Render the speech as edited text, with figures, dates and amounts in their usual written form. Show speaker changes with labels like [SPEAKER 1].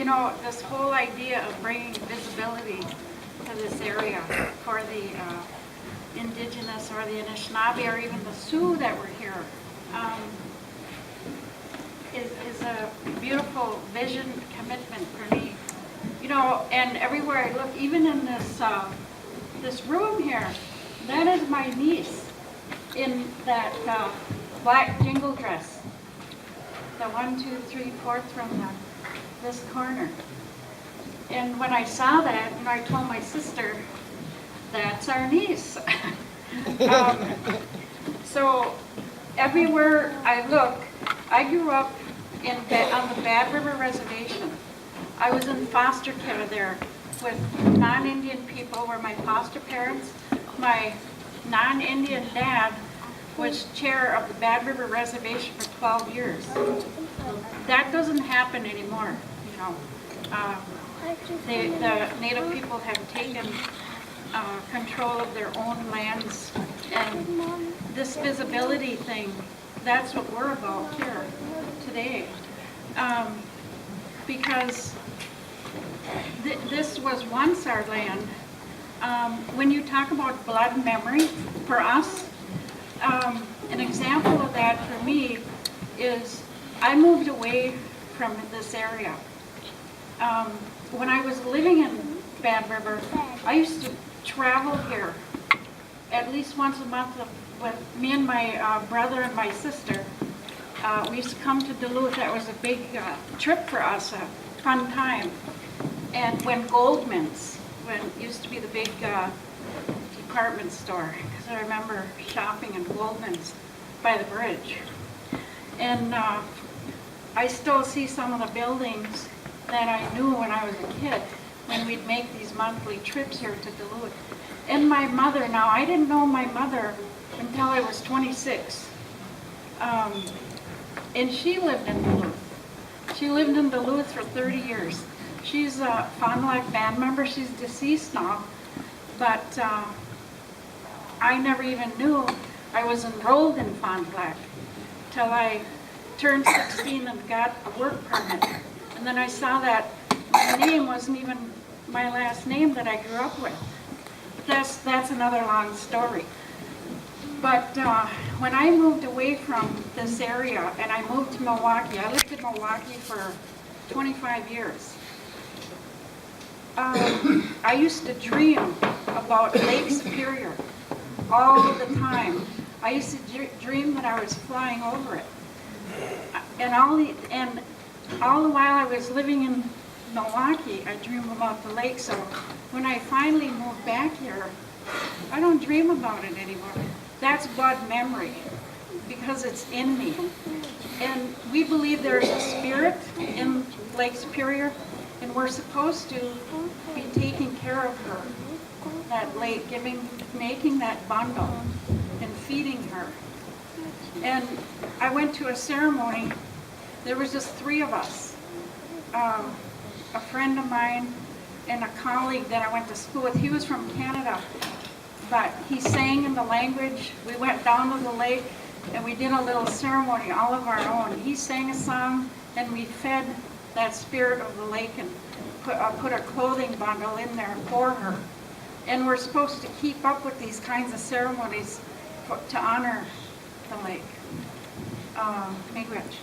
[SPEAKER 1] know, this whole idea of bringing visibility to this area for the indigenous or the Anishinaabe or even the Sioux that were here is a beautiful vision commitment for me. You know, and everywhere I look, even in this this room here, that is my niece in that black jingle dress. The 1, 2, 3, 4th from this corner. And when I saw that, you know, I told my sister, that's our niece. So everywhere I look, I grew up on the Bad River Reservation. I was in foster care there with non-Indian people, were my foster parents. My non-Indian dad was chair of the Bad River Reservation for 12 years. That doesn't happen anymore, you know. The Native people have taken control of their own lands, and this visibility thing, that's what we're about here today. Because this was once our land. When you talk about blood memory, for us, an example of that for me is I moved away from this area. When I was living in Bad River, I used to travel here at least once a month with me and my brother and my sister. We used to come to Duluth. That was a big trip for us, a fun time. And when Goldman's, when it used to be the big department store, because I remember shopping in Goldman's by the bridge. And I still see some of the buildings that I knew when I was a kid, when we'd make these monthly trips here to Duluth. And my mother, now I didn't know my mother until I was 26. And she lived in Duluth. She lived in Duluth for 30 years. She's a Fond du Lac band member. She's deceased now, but I never even knew I was enrolled in Fond du Lac till I turned 16 and got a work permit. And then I saw that my name wasn't even my last name that I grew up with. That's another long story. But when I moved away from this area and I moved to Milwaukee, I lived in Milwaukee for 25 years. I used to dream about Lake Superior all the time. I used to dream that I was flying over it. And all the while I was living in Milwaukee, I dreamed about the lake. So when I finally moved back here, I don't dream about it anymore. That's blood memory, because it's in me. And we believe there's a spirit in Lake Superior, and we're supposed to be taking care of her, that lake, making that bundle and feeding her. And I went to a ceremony. There was just 3 of us, a friend of mine and a colleague that I went to school with. He was from Canada, but he sang in the language. We went down to the lake and we did a little ceremony all of our own. He sang a song and we fed that spirit of the lake and put a clothing bundle in there for her. And we're supposed to keep up with these kinds of ceremonies to honor the lake. Miigwech.